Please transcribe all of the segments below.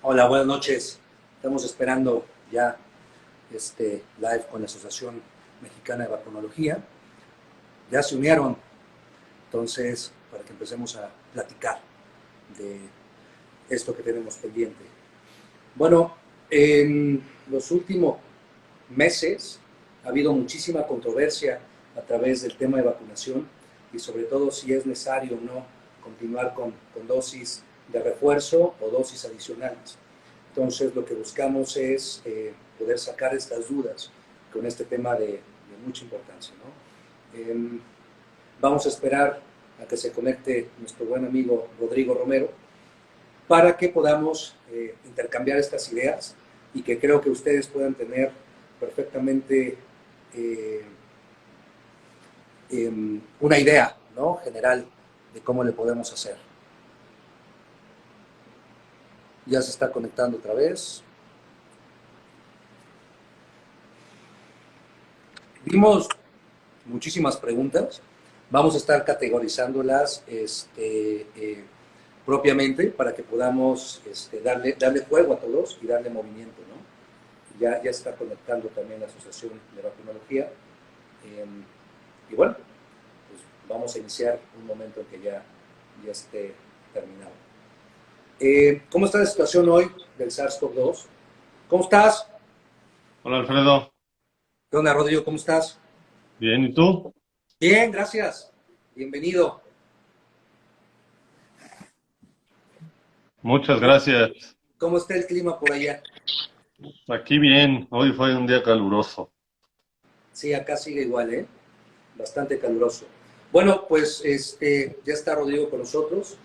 Hola, buenas noches. Estamos esperando ya este live con la Asociación Mexicana de Vacunología. Ya se unieron, entonces, para que empecemos a platicar de esto que tenemos pendiente. Bueno, en los últimos meses ha habido muchísima controversia a través del tema de vacunación y sobre todo si es necesario o no continuar con dosis de refuerzo o dosis adicionales. Entonces, lo que buscamos es poder sacar estas dudas con este tema de mucha importancia, ¿no? Vamos a esperar a que se conecte nuestro buen amigo Rodrigo Romero para que podamos intercambiar estas ideas y que creo que ustedes puedan tener perfectamente eh, una idea, ¿no?, general de cómo le podemos hacer. Ya se está conectando otra vez. Vimos muchísimas preguntas. Vamos a estar categorizándolas propiamente para que podamos darle juego a todos y darle movimiento, ¿no? Ya está conectando también la Asociación de Vacunología. Y bueno, pues vamos a iniciar un momento en que ya esté terminado. ¿Cómo está la situación hoy del SARS-CoV-2? ¿Cómo estás? Hola Alfredo, ¿Qué onda, Rodrigo? ¿Cómo estás? bien, ¿y tú? Bien, gracias. Bienvenido. Muchas gracias. ¿Cómo está el clima por allá? Aquí bien, hoy fue un día caluroso. Sí, acá sigue igual, ¿eh? Bastante caluroso. Bueno, pues ya está Rodrigo con nosotros.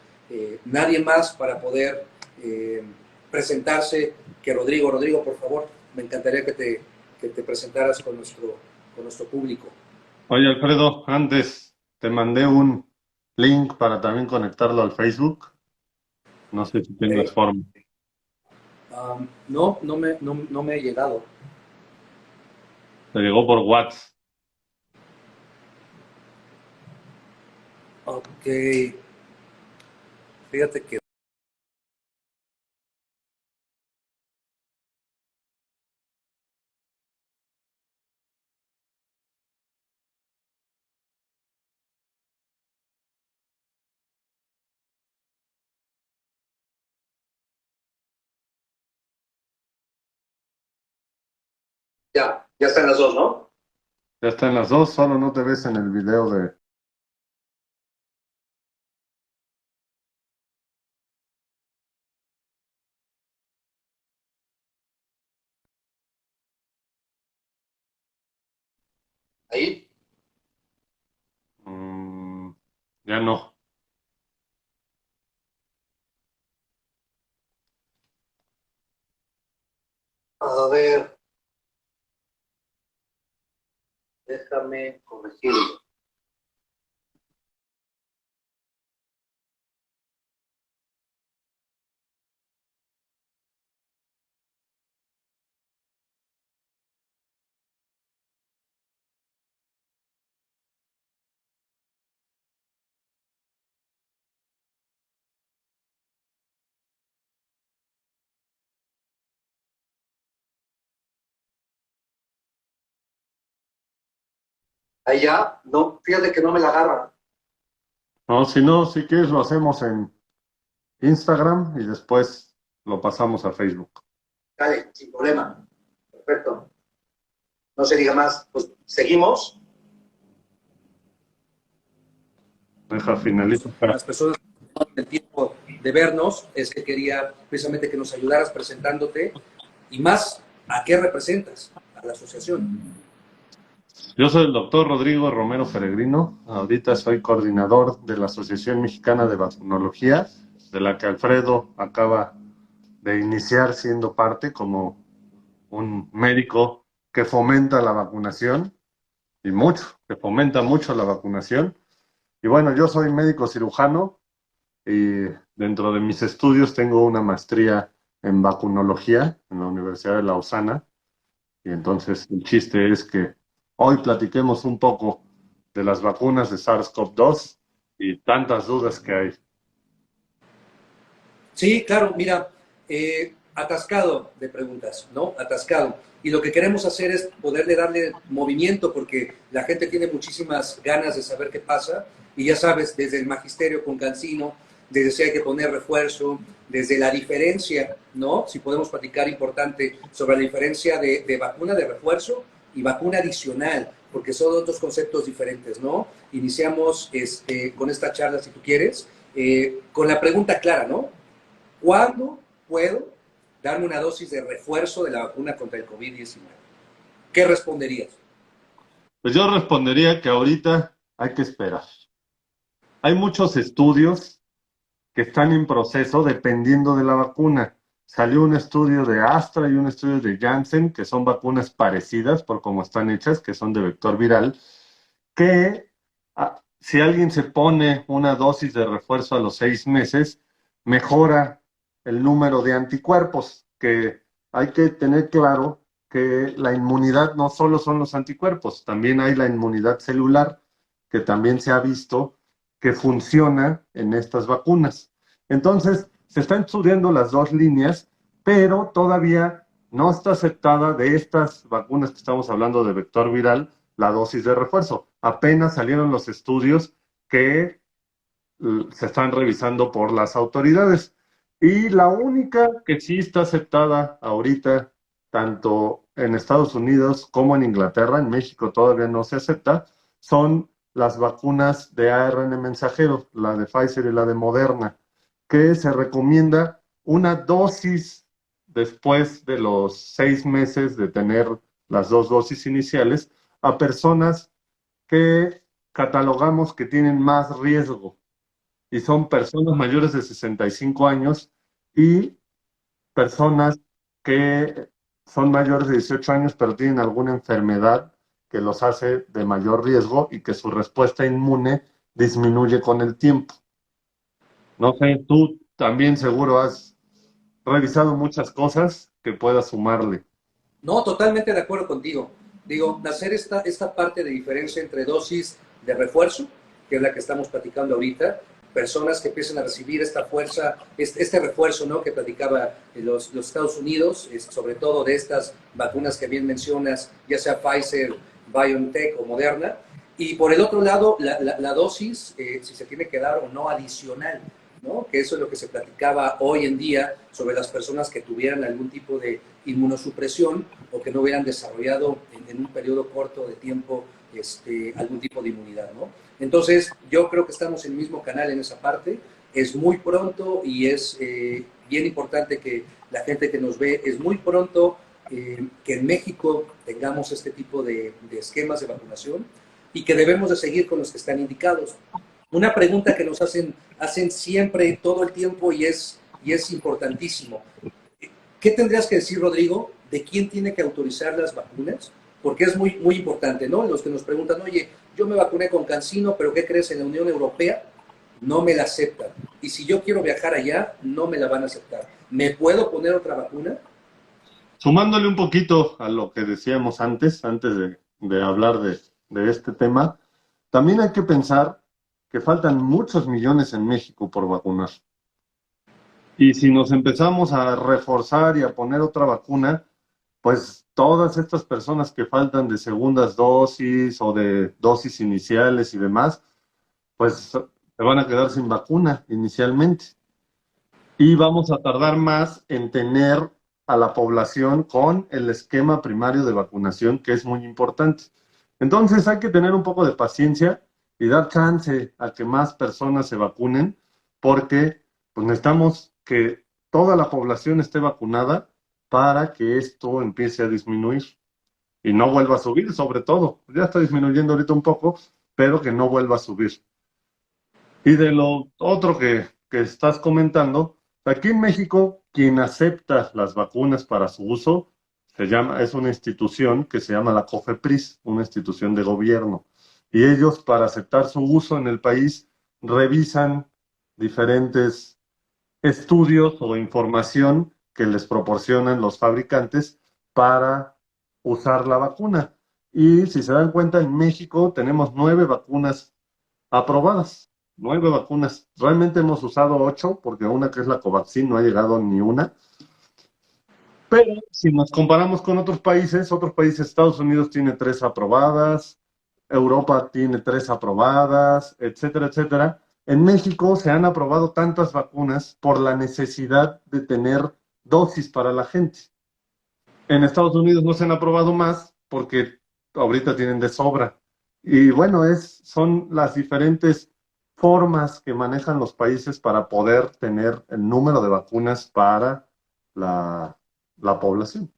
Nadie más para poder eh, presentarse que Rodrigo. Rodrigo, por favor, me encantaría que te presentaras con nuestro público. Oye Alfredo, antes te mandé un link para también conectarlo al Facebook. No sé si tengas Okay. forma. No, no me ha llegado. Te llegó por WhatsApp. Ok, fíjate que ya están las dos, ¿no? Ya está en las dos, solo no te ves en el video de... Ahí. Mm, ya no. A ver, déjame corregirlo. Ahí ya, no, fíjate que no me la agarra. No, si no, si quieres lo hacemos en Instagram y después lo pasamos a Facebook. Dale, sin problema. Perfecto. No se diga más. Pues seguimos. Deja finalizo. Las personas que no tienen el tiempo de vernos, es que quería precisamente que nos ayudaras presentándote y más a qué representas a la asociación. Yo soy el doctor Rodrigo Romero Peregrino. Ahorita soy coordinador de la Asociación Mexicana de Vacunología, de la que Alfredo acaba de iniciar siendo parte como un médico que fomenta la vacunación y mucho, que fomenta mucho la vacunación. Y bueno, yo soy médico cirujano y dentro de mis estudios tengo una maestría en vacunología en la Universidad de Lausana. Y entonces el chiste es que hoy platiquemos un poco de las vacunas de SARS-CoV-2 y tantas dudas que hay. Sí, claro, mira, atascado de preguntas, ¿no? Atascado. Y lo que queremos hacer es poderle darle movimiento porque la gente tiene muchísimas ganas de saber qué pasa. Y ya sabes, desde el magisterio con Cancino, desde si hay que poner refuerzo, desde la diferencia, ¿no? Si podemos platicar importante sobre la diferencia de vacuna de refuerzo y vacuna adicional, porque son otros conceptos diferentes, ¿no? Iniciamos con esta charla, si tú quieres, con la pregunta clara, ¿no? ¿Cuándo puedo darme una dosis de refuerzo de la vacuna contra el COVID-19? ¿Qué responderías? Pues yo respondería que ahorita hay que esperar. Hay muchos estudios que están en proceso dependiendo de la vacuna. Salió un estudio de Astra y un estudio de Janssen, que son vacunas parecidas por cómo están hechas, que son de vector viral, que si alguien se pone una dosis de refuerzo a los 6 meses, mejora el número de anticuerpos, que hay que tener claro que la inmunidad no solo son los anticuerpos, también hay la inmunidad celular, que también se ha visto que funciona en estas vacunas. Entonces, se están estudiando las dos líneas, pero todavía no está aceptada de estas vacunas que estamos hablando de vector viral la dosis de refuerzo. Apenas salieron los estudios que se están revisando por las autoridades. Y la única que sí está aceptada ahorita, tanto en Estados Unidos como en Inglaterra, en México todavía no se acepta, son las vacunas de ARN mensajero, la de Pfizer y la de Moderna, que se recomienda una dosis después de los 6 meses de tener las dos dosis iniciales a personas que catalogamos que tienen más riesgo y son personas mayores de 65 años y personas que son mayores de 18 años pero tienen alguna enfermedad que los hace de mayor riesgo y que su respuesta inmune disminuye con el tiempo. No sé, tú también seguro has revisado muchas cosas que puedas sumarle. No, totalmente de acuerdo contigo. Digo, hacer esta parte de diferencia entre dosis de refuerzo, que es la que estamos platicando ahorita, personas que empiezan a recibir esta fuerza, este refuerzo, ¿no? Que platicaba los Estados Unidos, sobre todo de estas vacunas que bien mencionas, ya sea Pfizer, BioNTech o Moderna. Y por el otro lado, la dosis, si se tiene que dar o no adicional, ¿no? Que eso es lo que se platicaba hoy en día sobre las personas que tuvieran algún tipo de inmunosupresión o que no hubieran desarrollado en un periodo corto de tiempo algún tipo de inmunidad, ¿no? Entonces, yo creo que estamos en el mismo canal en esa parte. Es muy pronto y es bien importante que la gente que nos ve, es muy pronto que en México tengamos este tipo de esquemas de vacunación y que debemos de seguir con los que están indicados. Una pregunta que nos hacen siempre, todo el tiempo, y es importantísimo. ¿Qué tendrías que decir, Rodrigo, de quién tiene que autorizar las vacunas? Porque es muy, muy importante, ¿no? Los que nos preguntan, oye, yo me vacuné con Cancino, pero ¿qué crees? En la Unión Europea no me la aceptan. Y si yo quiero viajar allá, no me la van a aceptar. ¿Me puedo poner otra vacuna? Sumándole un poquito a lo que decíamos antes de hablar de este tema, también hay que pensar que faltan muchos millones en México por vacunar. Y si nos empezamos a reforzar y a poner otra vacuna, pues todas estas personas que faltan de segundas dosis o de dosis iniciales y demás, pues se van a quedar sin vacuna inicialmente. Y vamos a tardar más en tener a la población con el esquema primario de vacunación, que es muy importante. Entonces hay que tener un poco de paciencia y dar chance a que más personas se vacunen, porque pues necesitamos que toda la población esté vacunada para que esto empiece a disminuir y no vuelva a subir, sobre todo. Ya está disminuyendo ahorita un poco, pero que no vuelva a subir. Y de lo otro que estás comentando, aquí en México, quien acepta las vacunas para su uso es una institución que se llama la COFEPRIS, una institución de gobierno. Y ellos, para aceptar su uso en el país, revisan diferentes estudios o información que les proporcionan los fabricantes para usar la vacuna. Y si se dan cuenta, en México tenemos 9 vacunas aprobadas. 9 vacunas. Realmente hemos usado 8, porque una que es la Covaxin no ha llegado ni una. Pero si nos comparamos con otros países, Estados Unidos tiene 3 aprobadas, Europa tiene 3 aprobadas, etcétera, etcétera. En México se han aprobado tantas vacunas por la necesidad de tener dosis para la gente. En Estados Unidos no se han aprobado más porque ahorita tienen de sobra. Y bueno, son las diferentes formas que manejan los países para poder tener el número de vacunas para la población.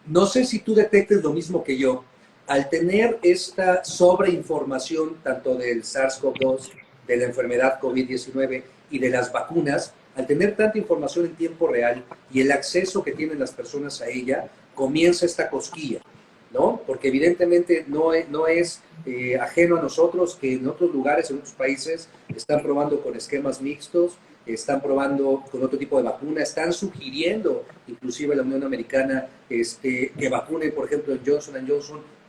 No sé si tú detectes lo mismo que yo. Al tener esta sobreinformación tanto del SARS-CoV-2, de la enfermedad COVID-19 y de las vacunas, al tener tanta información en tiempo real y el acceso que tienen las personas a ella, comienza esta cosquilla, ¿no? Porque evidentemente no es ajeno a nosotros que en otros lugares, en otros países, están probando con esquemas mixtos, están probando con otro tipo de vacuna, están sugiriendo, inclusive la Unión Americana, que vacunen, por ejemplo, el Johnson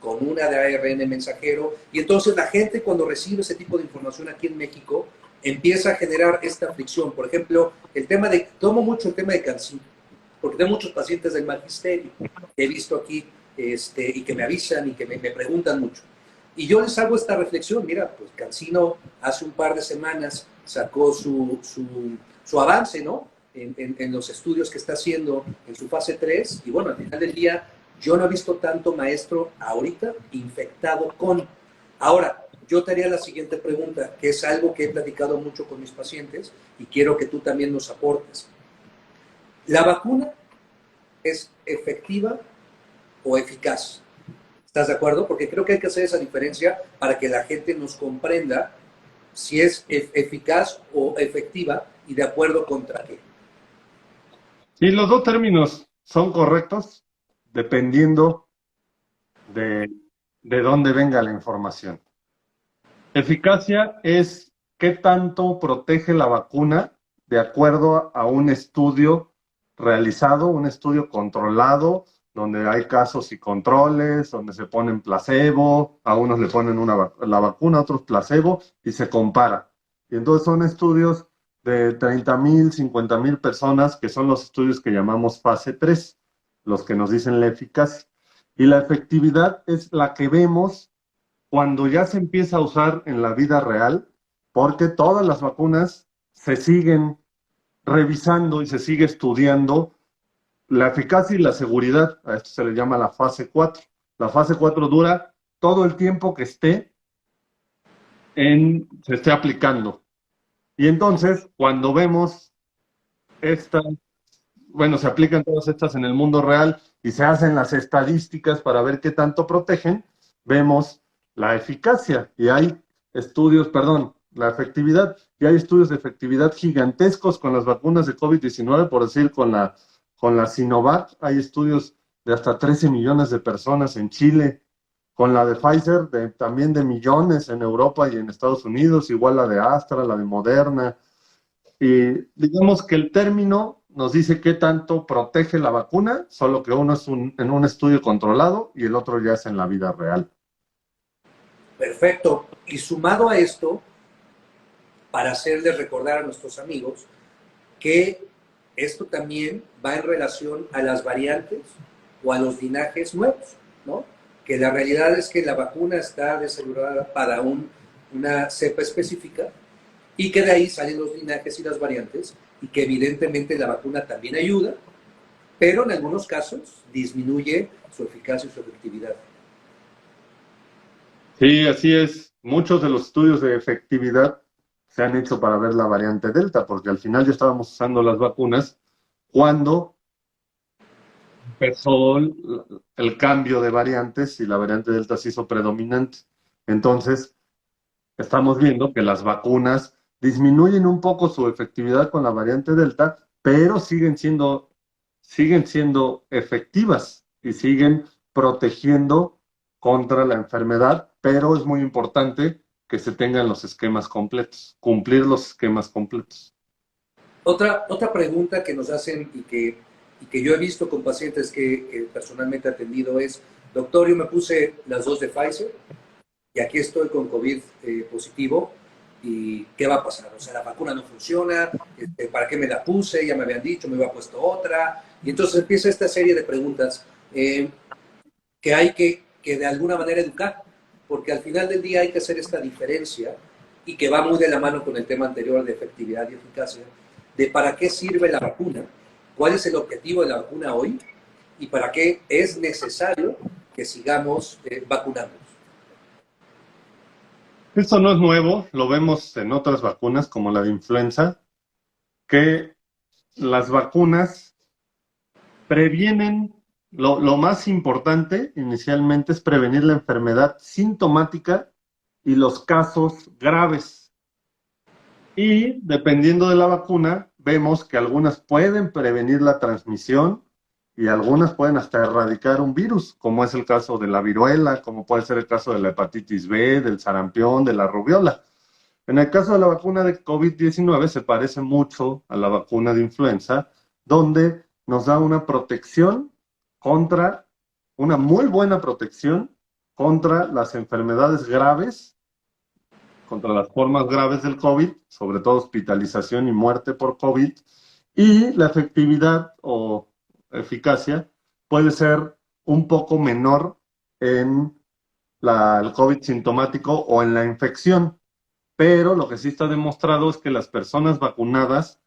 con una de ARN mensajero, y entonces la gente cuando recibe ese tipo de información aquí en México, empieza a generar esta fricción. Por ejemplo, tomo mucho el tema de CanSino, porque tengo muchos pacientes del magisterio que he visto aquí y que me avisan y que me preguntan mucho. Y yo les hago esta reflexión, mira, pues CanSino hace un par de semanas sacó su avance, ¿no? En los estudios que está haciendo en su fase 3, y bueno, al final del día, yo no he visto tanto maestro ahorita infectado con. Ahora, yo te haría la siguiente pregunta, que es algo que he platicado mucho con mis pacientes y quiero que tú también nos aportes. ¿La vacuna es efectiva o eficaz? ¿Estás de acuerdo? Porque creo que hay que hacer esa diferencia para que la gente nos comprenda si es eficaz o efectiva y de acuerdo contra qué. Y los dos términos son correctos dependiendo de, de dónde venga la información. Eficacia es qué tanto protege la vacuna de acuerdo a un estudio realizado, un estudio controlado, donde hay casos y controles, donde se ponen placebo, a unos le ponen la vacuna, a otros placebo, y se compara. Y entonces son estudios de 30,000, 50,000 personas, que son los estudios que llamamos fase 3, los que nos dicen la eficacia. Y la efectividad es la que vemos cuando ya se empieza a usar en la vida real, porque todas las vacunas se siguen revisando y se sigue estudiando la eficacia y la seguridad. A esto se le llama la fase 4. La fase 4 dura todo el tiempo que se esté aplicando. Y entonces, cuando vemos estas, bueno, se aplican todas estas en el mundo real y se hacen las estadísticas para ver qué tanto protegen, vemos la eficacia y hay la efectividad, y hay estudios de efectividad gigantescos con las vacunas de COVID-19, por decir, con la Sinovac, hay estudios de hasta 13 millones de personas en Chile, con la de Pfizer, también de millones en Europa y en Estados Unidos, igual la de Astra, la de Moderna, y digamos que el término nos dice qué tanto protege la vacuna, solo que uno es en un estudio controlado y el otro ya es en la vida real. Perfecto. Y sumado a esto, para hacerles recordar a nuestros amigos que esto también va en relación a las variantes o a los linajes nuevos, ¿no? Que la realidad es que la vacuna está desarrollada para una cepa específica y que de ahí salen los linajes y las variantes y que evidentemente la vacuna también ayuda, pero en algunos casos disminuye su eficacia y su efectividad. Sí, así es. Muchos de los estudios de efectividad se han hecho para ver la variante Delta, porque al final ya estábamos usando las vacunas cuando empezó el cambio de variantes y la variante Delta se hizo predominante. Entonces, estamos viendo que las vacunas disminuyen un poco su efectividad con la variante Delta, pero siguen siendo efectivas y siguen protegiendo contra la enfermedad, pero es muy importante que se tengan los esquemas completos, cumplir los esquemas completos. Otra pregunta que nos hacen y que yo he visto con pacientes que personalmente he atendido es, doctor, yo me puse las 2 de Pfizer y aquí estoy con COVID positivo, ¿y qué va a pasar? O sea, la vacuna no funciona, ¿para qué me la puse? Ya me habían dicho, me había puesto otra, Y entonces empieza esta serie de preguntas que hay que de alguna manera educar, porque al final del día hay que hacer esta diferencia y que va muy de la mano con el tema anterior de efectividad y eficacia, de para qué sirve la vacuna, cuál es el objetivo de la vacuna hoy y para qué es necesario que sigamos vacunándonos. Esto no es nuevo, lo vemos en otras vacunas como la de influenza, que las vacunas previenen, lo más importante inicialmente es prevenir la enfermedad sintomática y los casos graves. Y dependiendo de la vacuna, vemos que algunas pueden prevenir la transmisión y algunas pueden hasta erradicar un virus, como es el caso de la viruela, como puede ser el caso de la hepatitis B, del sarampión, de la rubiola. En el caso de la vacuna de COVID-19 se parece mucho a la vacuna de influenza, donde nos da una protección contra, una muy buena protección contra las enfermedades graves, contra las formas graves del COVID, sobre todo hospitalización y muerte por COVID, y la efectividad o eficacia puede ser un poco menor en el COVID sintomático o en la infección. Pero lo que sí está demostrado es que las personas vacunadas,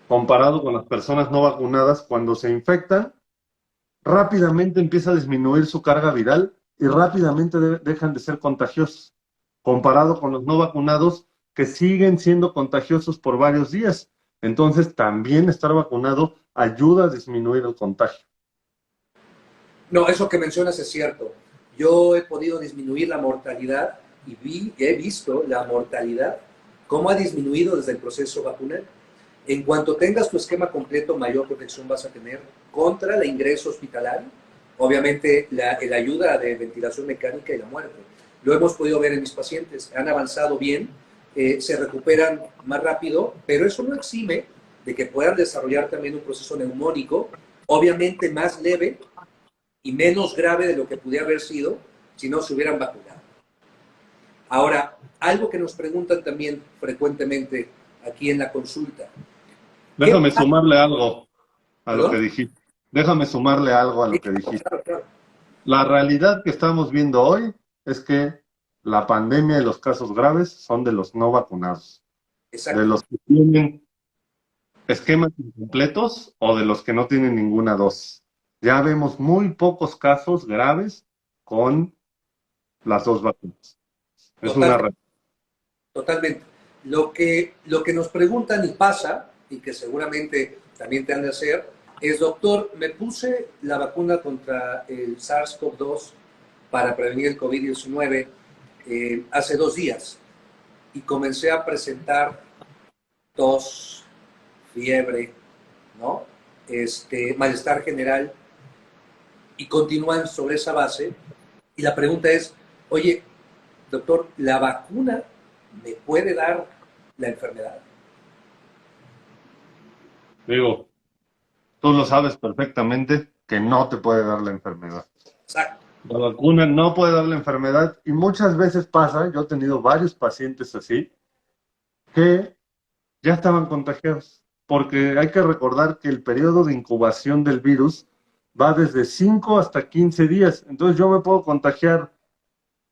comparado con las personas no vacunadas, cuando se infectan, rápidamente empieza a disminuir su carga viral y rápidamente dejan de ser contagiosos, comparado con los no vacunados que siguen siendo contagiosos por varios días. Entonces, también estar vacunado ayuda a disminuir el contagio. No, eso que mencionas es cierto. Yo he podido disminuir la mortalidad y he visto la mortalidad, cómo ha disminuido desde el proceso vacunal. En cuanto tengas tu esquema completo, mayor protección vas a tener contra el ingreso hospitalario, obviamente la ayuda de ventilación mecánica y la muerte. Lo hemos podido ver en mis pacientes, han avanzado bien, se recuperan más rápido, pero eso no exime de que puedan desarrollar también un proceso neumónico, obviamente más leve y menos grave de lo que pudiera haber sido si no se hubieran vacunado. Ahora, algo que nos preguntan también frecuentemente aquí en la consulta. Déjame sumarle algo a lo que ¿Perdón? dijiste. Déjame sumarle algo a Sí, lo que dijiste. claro, claro. La realidad que estamos viendo hoy es que la pandemia y los casos graves son de los no vacunados, de Exacto. los que tienen esquemas incompletos o de los que no tienen ninguna dosis. Ya vemos muy pocos casos graves con las dos vacunas. Es una Totalmente. realidad. Totalmente. Lo que nos preguntan y pasa, y que seguramente también te han de hacer, es, doctor, me puse la vacuna contra el SARS-CoV-2 para prevenir el COVID-19 hace 2 días y comencé a presentar tos, fiebre, ¿no? Malestar general y continúan sobre esa base. Y la pregunta es, oye, doctor, ¿la vacuna me puede dar la enfermedad? Digo, tú lo sabes perfectamente que no te puede dar la enfermedad. Exacto. La vacuna no puede dar la enfermedad y muchas veces pasa, yo he tenido varios pacientes así, que ya estaban contagiados, porque hay que recordar que el periodo de incubación del virus va desde 5 hasta 15 días. Entonces yo me puedo contagiar,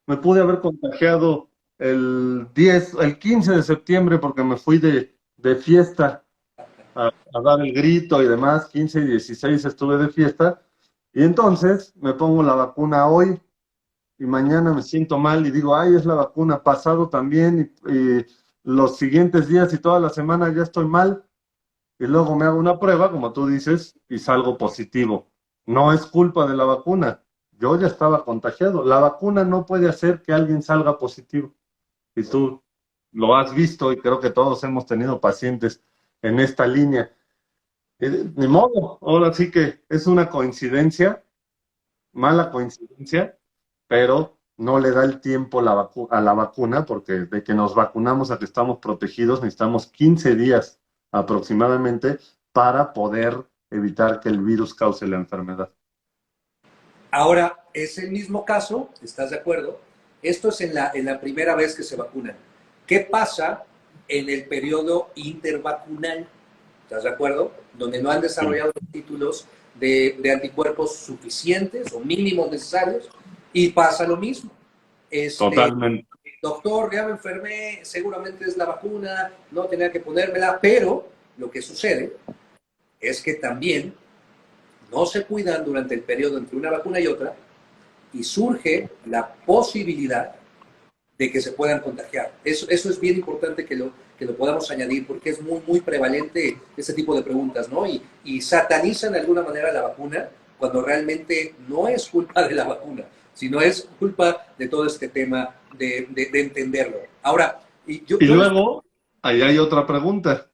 me pude haber contagiado el 15 de septiembre porque me fui de fiesta a dar el grito y demás, 15 y 16 estuve de fiesta, y entonces me pongo la vacuna hoy y mañana me siento mal y digo, ay, es la vacuna, pasado también, y los siguientes días y toda la semana ya estoy mal, y luego me hago una prueba, como tú dices, y salgo positivo. No es culpa de la vacuna, yo ya estaba contagiado. La vacuna no puede hacer que alguien salga positivo. Y tú lo has visto y creo que todos hemos tenido pacientes en esta línea. Ni modo, ahora sí que es una coincidencia, mala coincidencia, pero no le da el tiempo a la vacuna, porque de que nos vacunamos a que estamos protegidos necesitamos 15 días aproximadamente para poder evitar que el virus cause la enfermedad. Ahora, es el mismo caso, ¿estás de acuerdo? Esto es en la primera vez que se vacunan. ¿Qué pasa en el periodo intervacunal? ¿estás de acuerdo? Donde no han desarrollado los títulos de anticuerpos suficientes o mínimos necesarios, y pasa lo mismo. Totalmente. Doctor, ya me enfermé, seguramente es la vacuna, no tenía que ponérmela, pero lo que sucede es que también no se cuidan durante el periodo entre una vacuna y otra, y surge la posibilidad de que se puedan contagiar. Eso es bien importante que lo podamos añadir, porque es muy, muy prevalente ese tipo de preguntas, ¿no? Y satanizan de alguna manera la vacuna cuando realmente no es culpa de la vacuna, sino es culpa de todo este tema de entenderlo. Ahora, Y luego, ahí hay otra pregunta,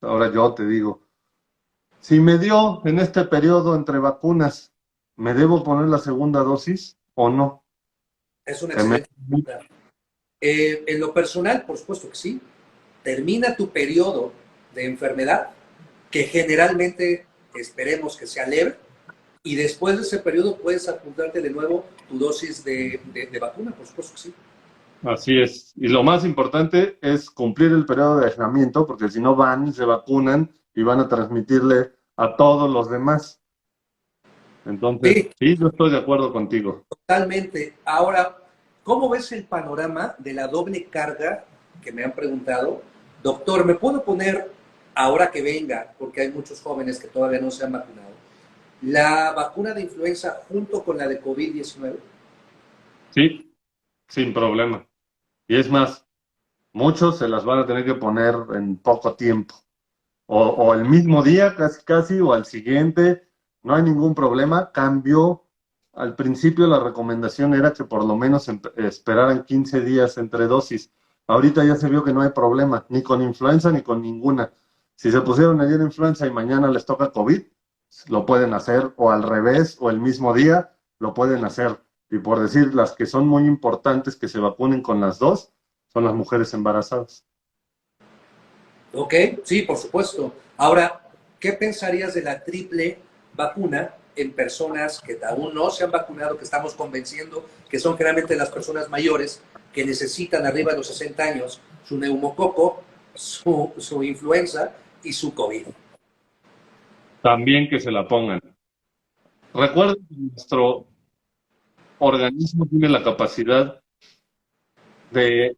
ahora yo te digo, si me dio en este periodo entre vacunas, ¿me debo poner la segunda dosis o no? es una excelente pregunta. En lo personal, por supuesto que sí. Termina tu periodo de enfermedad, que generalmente esperemos que sea leve, y después de ese periodo puedes apuntarte de nuevo tu dosis de vacuna, por supuesto que sí. Así es. Y lo más importante es cumplir el periodo de aislamiento, porque si no van, se vacunan y van a transmitirle a todos los demás. Entonces, Sí, sí, yo estoy de acuerdo contigo. totalmente. Ahora, ¿cómo ves el panorama de la doble carga que me han preguntado? Doctor, ¿me puedo poner, ahora que venga, porque hay muchos jóvenes que todavía no se han vacunado, la vacuna de influenza junto con la de COVID-19? Sí, sin problema. Y es más, muchos se las van a tener que poner en poco tiempo. O el mismo día, casi casi, o al siguiente, no hay ningún problema. Cambió. Al principio la recomendación era que por lo menos esperaran 15 días entre dosis. Ahorita ya se vio que no hay problema, ni con influenza ni con ninguna. Si se pusieron ayer influenza y mañana les toca COVID, lo pueden hacer, o al revés, o el mismo día, lo pueden hacer. Y por decir, las que son muy importantes que se vacunen con las dos, son las mujeres embarazadas. Ok, sí, por supuesto. Ahora, ¿qué pensarías de la triple vacuna en personas que aún no se han vacunado, que estamos convenciendo que son generalmente las personas mayores que necesitan arriba de los 60 años su neumococo, su influenza y su COVID? También que se la pongan. Recuerden que nuestro organismo tiene la capacidad de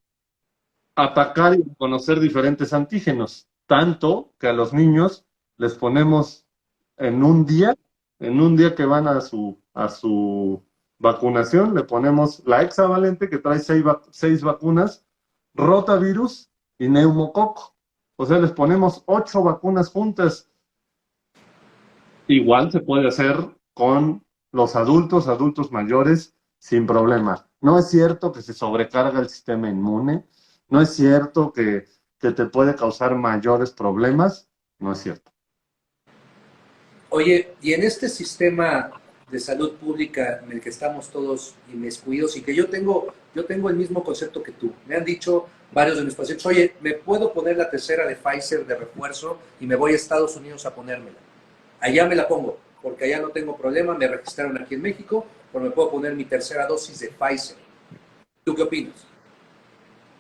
atacar y conocer diferentes antígenos, tanto que a los niños les ponemos en un día, en un día que van a su vacunación, le ponemos la hexavalente que trae seis vacunas, rotavirus y neumococo. O sea, les ponemos 8 vacunas juntas. Igual se puede hacer con los adultos mayores, sin problema. No es cierto que se sobrecarga el sistema inmune, no es cierto que te puede causar mayores problemas, no es cierto. Oye, y en este sistema de salud pública en el que estamos todos inmiscuidos y que yo tengo el mismo concepto que tú. Me han dicho varios de mis pacientes, oye, ¿me puedo poner la tercera de Pfizer de refuerzo y me voy a Estados Unidos a ponérmela? Allá me la pongo, porque allá no tengo problema, me registraron aquí en México, pero me puedo poner mi tercera dosis de Pfizer. ¿Tú qué opinas?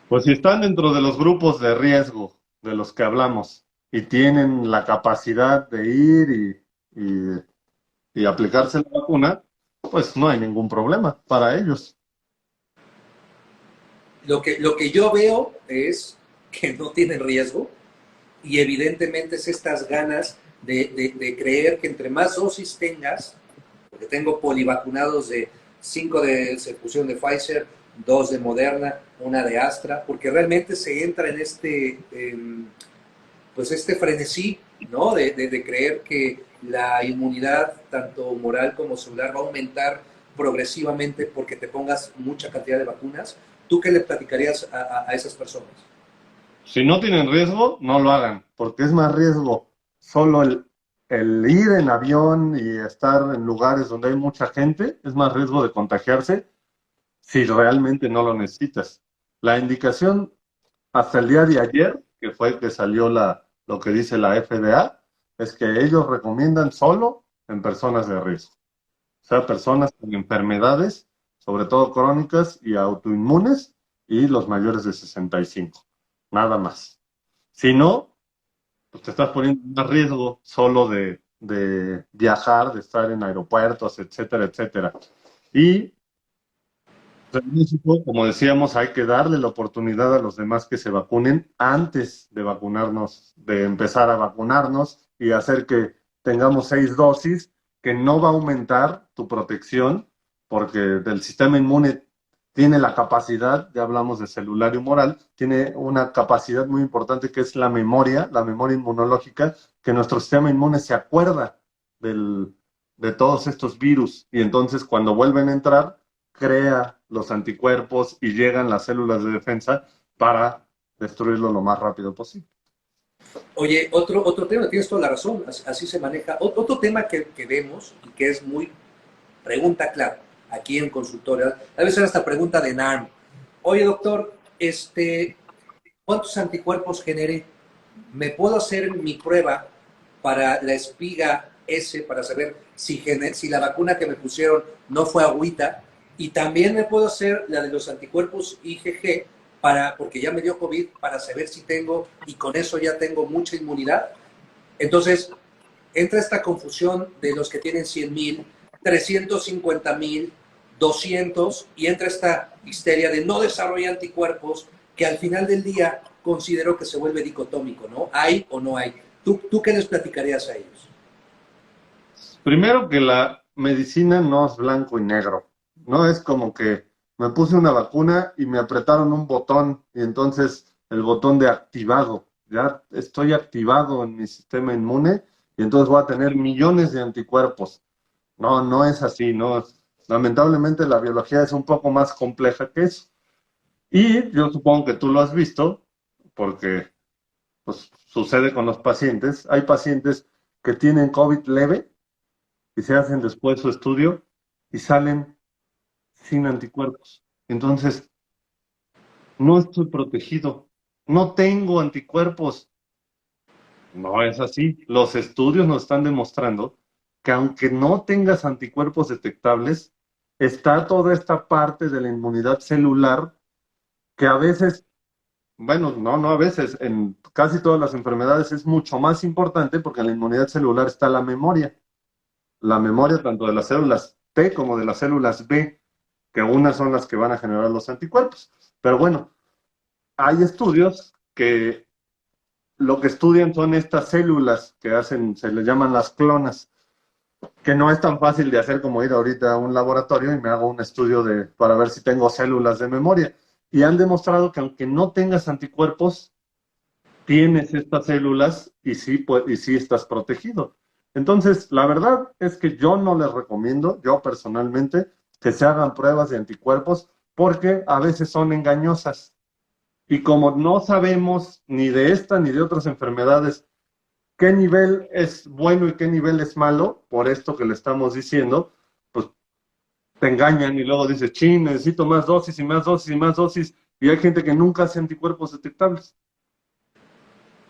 Pues si están dentro de los grupos de riesgo de los que hablamos y tienen la capacidad de ir y aplicarse la vacuna, pues no hay ningún problema para ellos. Lo que yo veo es que no tienen riesgo, y evidentemente es estas ganas de creer que entre más dosis tengas, porque tengo polivacunados de 5 se pusieron de Pfizer, 2 de Moderna, una de Astra, porque realmente se entra en pues este frenesí, ¿no? De creer que la inmunidad, tanto moral como celular, va a aumentar progresivamente porque te pongas mucha cantidad de vacunas. ¿Tú qué le platicarías a esas personas? Si no tienen riesgo, no lo hagan, porque es más riesgo solo el ir en avión y estar en lugares donde hay mucha gente, es más riesgo de contagiarse si realmente no lo necesitas. La indicación hasta el día de ayer, que fue que salió lo que dice la FDA, es que ellos recomiendan solo en personas de riesgo, o sea, personas con enfermedades, sobre todo crónicas y autoinmunes, y los mayores de 65, nada más. Si no, pues te estás poniendo en más riesgo solo de viajar, de estar en aeropuertos, etcétera, etcétera. Y en México, como decíamos, hay que darle la oportunidad a los demás que se vacunen antes de vacunarnos, de empezar a vacunarnos y hacer que tengamos 6 dosis, que no va a aumentar tu protección, porque el sistema inmune tiene la capacidad, ya hablamos de celular y humoral, tiene una capacidad muy importante que es la memoria inmunológica, que nuestro sistema inmune se acuerda del, de todos estos virus y entonces cuando vuelven a entrar, crea los anticuerpos y llegan las células de defensa para destruirlo lo más rápido posible. Oye, otro tema, tienes toda la razón, así se maneja. Otro tema que vemos y que es muy pregunta clave aquí en consultorio, a veces esta pregunta de NARM. Oye, doctor, ¿cuántos anticuerpos generé? ¿Me puedo hacer mi prueba para la espiga S para saber si la vacuna que me pusieron no fue agüita? Y también me puedo hacer la de los anticuerpos IgG porque ya me dio COVID para saber si tengo y con eso ya tengo mucha inmunidad. Entonces, entra esta confusión de los que tienen 100,000, 350,000, 200 y entra esta histeria de no desarrollar anticuerpos que al final del día considero que se vuelve dicotómico, ¿no? ¿Hay o no hay? ¿Tú qué les platicarías a ellos? Primero que la medicina no es blanco y negro, no es como que me puse una vacuna y me apretaron un botón y entonces el botón de activado, ya estoy activado en mi sistema inmune y entonces voy a tener millones de anticuerpos. No, no es así, no. Lamentablemente la biología es un poco más compleja que eso. Y yo supongo que tú lo has visto, porque pues, sucede con los pacientes. Hay pacientes que tienen COVID leve y se hacen después su estudio y salen sin anticuerpos. Entonces, no estoy protegido, no tengo anticuerpos. No es así. Los estudios nos están demostrando que aunque no tengas anticuerpos detectables, está toda esta parte de la inmunidad celular que a veces, bueno, no a veces, en casi todas las enfermedades es mucho más importante porque en la inmunidad celular está la memoria tanto de las células T como de las células B, que unas son las que van a generar los anticuerpos. Pero bueno, hay estudios que lo que estudian son estas células que hacen, se les llaman las clonas, que no es tan fácil de hacer como ir ahorita a un laboratorio y me hago un estudio para ver si tengo células de memoria. Y han demostrado que aunque no tengas anticuerpos, tienes estas células y sí estás protegido. Entonces, la verdad es que yo no les recomiendo, yo personalmente, que se hagan pruebas de anticuerpos porque a veces son engañosas. Y como no sabemos ni de esta ni de otras enfermedades qué nivel es bueno y qué nivel es malo, por esto que le estamos diciendo, pues te engañan y luego dices, chin, necesito más dosis y más dosis y más dosis, y hay gente que nunca hace anticuerpos detectables.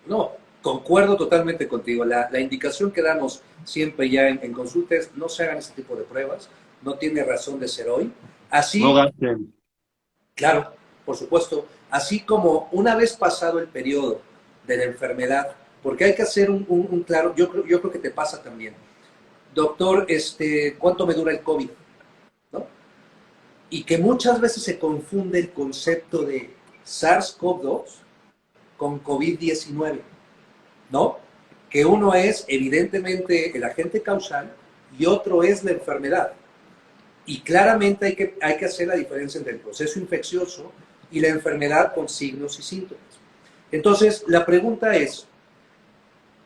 No, concuerdo totalmente contigo. La indicación que damos siempre ya en consulta es no se hagan ese tipo de pruebas, no tiene razón de ser hoy. No Así, gasten. claro, por supuesto, así como una vez pasado el periodo de la enfermedad, porque hay que hacer un claro, yo creo que te pasa también. Doctor, ¿cuánto me dura el COVID? ¿No? Y que muchas veces se confunde el concepto de SARS-CoV-2 con COVID-19, ¿no? Que uno es evidentemente el agente causal y otro es la enfermedad. Y claramente hay que hacer la diferencia entre el proceso infeccioso y la enfermedad con signos y síntomas. Entonces, la pregunta es,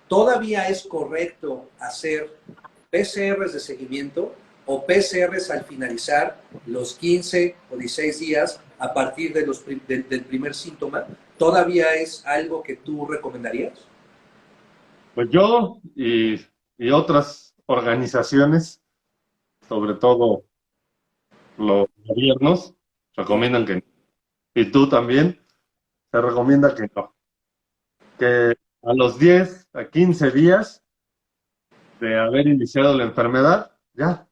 ¿todavía es correcto hacer PCRs de seguimiento o PCRs al finalizar los 15 o 16 días a partir del primer síntoma? ¿Todavía es algo que tú recomendarías? Pues yo y otras organizaciones, sobre todo los gobiernos, recomiendan que no. Y tú también, te recomienda que no. Que a los 10 a 15 días de haber iniciado la enfermedad, ya.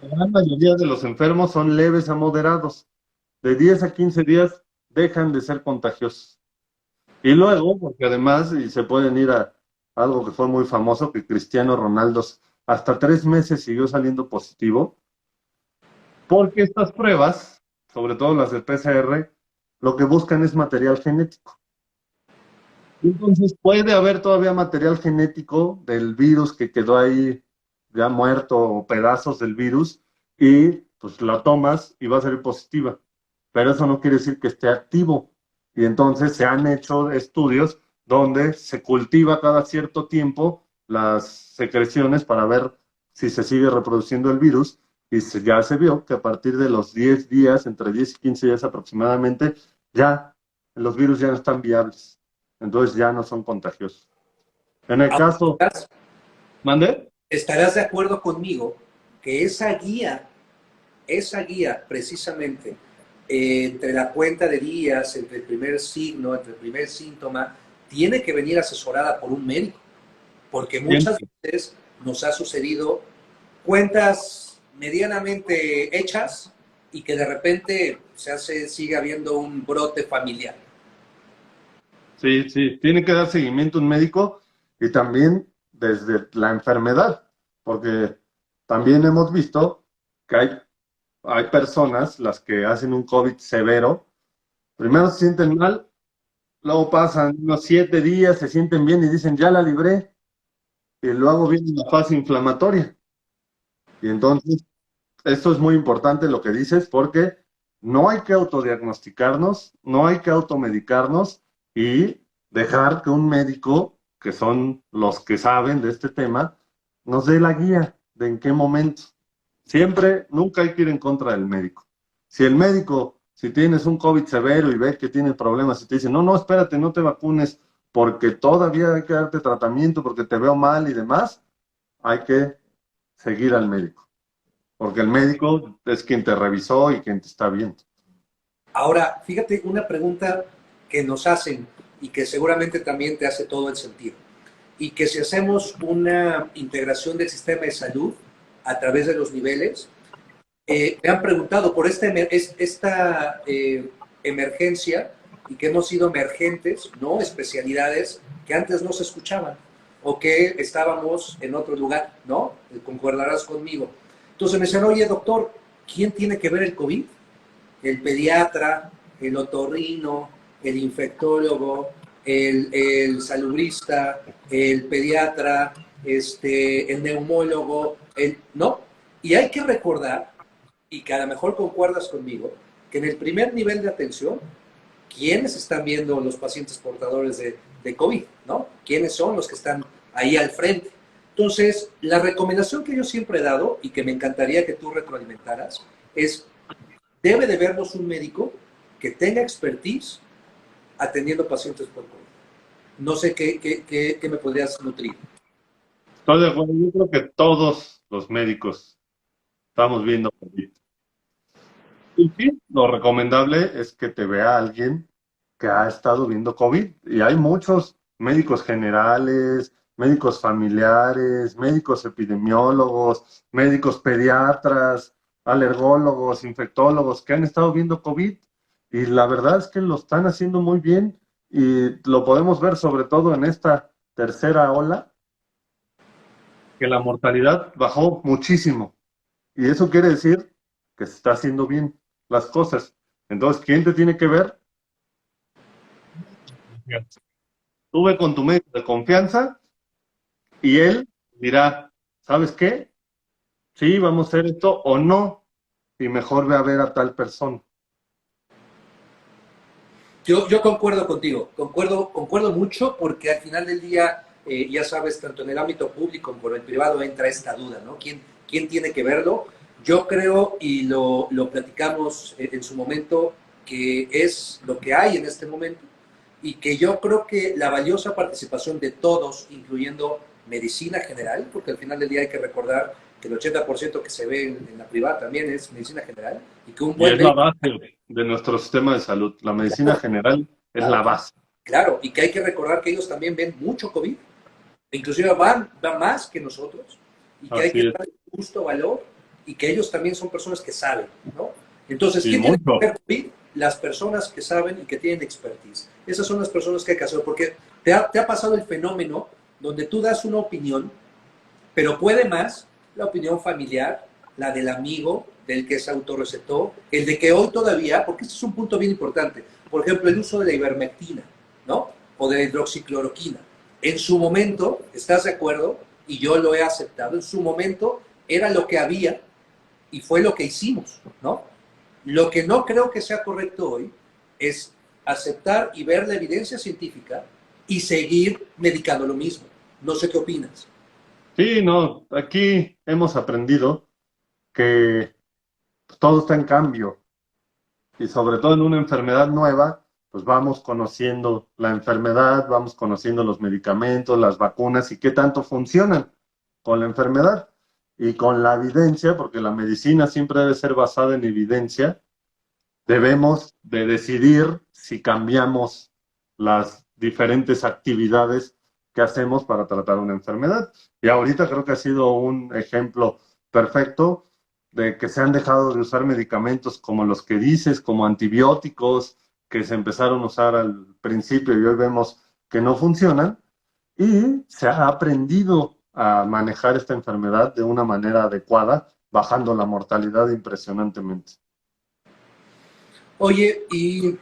La gran mayoría de los enfermos son leves a moderados. De 10 a 15 días dejan de ser contagiosos. Y luego, porque además, y se pueden ir a algo que fue muy famoso, que Cristiano Ronaldo hasta 3 meses siguió saliendo positivo, porque estas pruebas, sobre todo las de PCR, lo que buscan es material genético. Y entonces puede haber todavía material genético del virus que quedó ahí ya muerto o pedazos del virus y pues la tomas y va a salir positiva. Pero eso no quiere decir que esté activo. Y entonces se han hecho estudios donde se cultiva cada cierto tiempo las secreciones para ver si se sigue reproduciendo el virus y ya se vio que a partir de los 10 días, entre 10 y 15 días aproximadamente, ya los virus ya no están viables. Entonces ya no son contagiosos. En el caso, Ahora, ¿mande? estarás de acuerdo conmigo que esa guía precisamente, entre la cuenta de días, entre el primer signo, entre el primer síntoma, tiene que venir asesorada por un médico, porque muchas Siempre. veces nos ha sucedido cuentas medianamente hechas y que de repente sigue habiendo un brote familiar. Sí, sí, tiene que dar seguimiento un médico y también desde la enfermedad, porque también hemos visto que hay personas, las que hacen un COVID severo, primero se sienten mal, luego pasan unos 7 días, se sienten bien y dicen, ya la libré, y luego viene la fase inflamatoria. Y entonces esto es muy importante lo que dices porque no hay que autodiagnosticarnos, no hay que automedicarnos y dejar que un médico, que son los que saben de este tema, nos dé la guía de en qué momento. Siempre, nunca hay que ir en contra del médico. Si el médico, si tienes un COVID severo y ve que tiene problemas y te dice, no, no, espérate, no te vacunes porque todavía hay que darte tratamiento, porque te veo mal y demás, hay que seguir al médico porque el médico es quien te revisó y quien te está viendo. Ahora, fíjate una pregunta que nos hacen y que seguramente también te hace todo el sentido. Y que si hacemos una integración del sistema de salud a través de los niveles, me han preguntado por esta emergencia y que hemos sido emergentes, ¿no? Especialidades que antes no se escuchaban o que estábamos en otro lugar, ¿no? Concordarás conmigo. Entonces me decían, oye, doctor, ¿quién tiene que ver el COVID? El pediatra, el otorrino, el infectólogo, el salubrista, el pediatra, el neumólogo, ¿no? Y hay que recordar, y que a lo mejor concuerdas conmigo, que en el primer nivel de atención, ¿quiénes están viendo los pacientes portadores de COVID? ¿No? ¿Quiénes son los que están ahí al frente? Entonces, la recomendación que yo siempre he dado y que me encantaría que tú retroalimentaras es, debe de vernos un médico que tenga expertise atendiendo pacientes por COVID. No sé qué me podrías nutrir. Estoy de acuerdo, yo creo que todos los médicos estamos viendo COVID. Y sí, lo recomendable es que te vea alguien que ha estado viendo COVID. Y hay muchos médicos generales, médicos familiares, médicos epidemiólogos, médicos pediatras, alergólogos, infectólogos que han estado viendo COVID. Y la verdad es que lo están haciendo muy bien y lo podemos ver sobre todo en esta tercera ola, que la mortalidad bajó muchísimo. Y eso quiere decir que se está haciendo bien las cosas. Entonces, ¿quién te tiene que ver? Tú ve con tu médico de confianza y él dirá, ¿sabes qué? Sí, vamos a hacer esto o no. Y mejor ve a ver a tal persona. Yo concuerdo contigo, concuerdo mucho porque al final del día, ya sabes, tanto en el ámbito público como en el privado entra esta duda, ¿no? ¿Quién tiene que verlo? Yo creo, y lo platicamos en su momento, que es lo que hay en este momento y que yo creo que la valiosa participación de todos, incluyendo medicina general, porque al final del día hay que recordar que el 80% que se ve en la privada también es medicina general y que un Y buen es la médico, base de nuestro sistema de salud. La medicina claro, general es la claro, base. claro, y que hay que recordar que ellos también ven mucho COVID, inclusive van más que nosotros, y que hay que Así es. darle justo valor, y que ellos también son personas que saben, ¿no? Entonces, Y ¿quién tiene que mucho. ver COVID? Las personas que saben y que tienen expertise. Esas son las personas que hay que hacer, porque te ha pasado el fenómeno donde tú das una opinión, pero puede más la opinión familiar, la del amigo, del que se autorrecetó, el de que hoy todavía, porque este es un punto bien importante, por ejemplo, el uso de la ivermectina, ¿no? O de la hidroxicloroquina. En su momento, ¿estás de acuerdo? Y yo lo he aceptado, en su momento era lo que había y fue lo que hicimos, ¿no? Lo que no creo que sea correcto hoy es aceptar y ver la evidencia científica y seguir medicando lo mismo. No sé qué opinas. Sí, no, aquí hemos aprendido que todo está en cambio y sobre todo en una enfermedad nueva, pues vamos conociendo la enfermedad, vamos conociendo los medicamentos, las vacunas y qué tanto funcionan con la enfermedad y con la evidencia, porque la medicina siempre debe ser basada en evidencia. Debemos de decidir si cambiamos las diferentes actividades que hacemos para tratar una enfermedad. Y ahorita creo que ha sido un ejemplo perfecto de que se han dejado de usar medicamentos como los que dices, como antibióticos, que se empezaron a usar al principio y hoy vemos que no funcionan, y se ha aprendido a manejar esta enfermedad de una manera adecuada, bajando la mortalidad impresionantemente. Oye, ¿y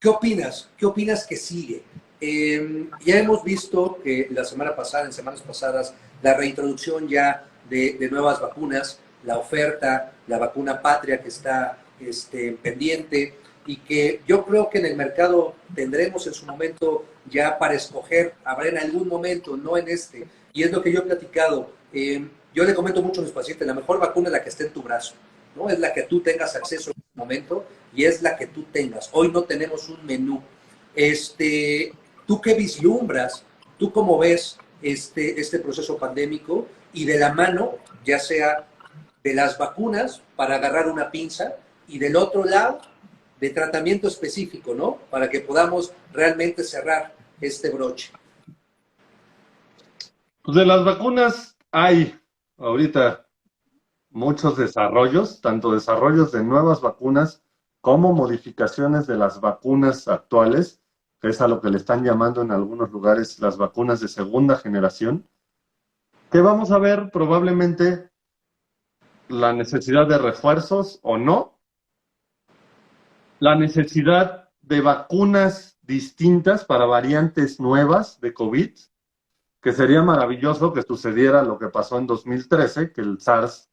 qué opinas? ¿Qué opinas que sigue? Ya hemos visto que la semana pasada, en semanas pasadas, la reintroducción ya de nuevas vacunas, la oferta, la vacuna patria que está pendiente y que yo creo que en el mercado tendremos en su momento ya para escoger, habrá en algún momento, no en este, y es lo que yo he platicado. Yo le comento mucho a mis pacientes, la mejor vacuna es la que esté en tu brazo, ¿no? Es la que tú tengas acceso en este momento y es la que tú tengas. Hoy no tenemos un menú. ¿Tú qué vislumbras? ¿Tú cómo ves este proceso pandémico? Y de la mano, ya sea de las vacunas para agarrar una pinza y del otro lado de tratamiento específico, ¿no? Para que podamos realmente cerrar este broche. Pues de las vacunas hay ahorita muchos desarrollos, tanto desarrollos de nuevas vacunas como modificaciones de las vacunas actuales, que es a lo que le están llamando en algunos lugares las vacunas de segunda generación, que vamos a ver probablemente la necesidad de refuerzos o no, la necesidad de vacunas distintas para variantes nuevas de COVID, que sería maravilloso que sucediera lo que pasó en 2013, que el SARS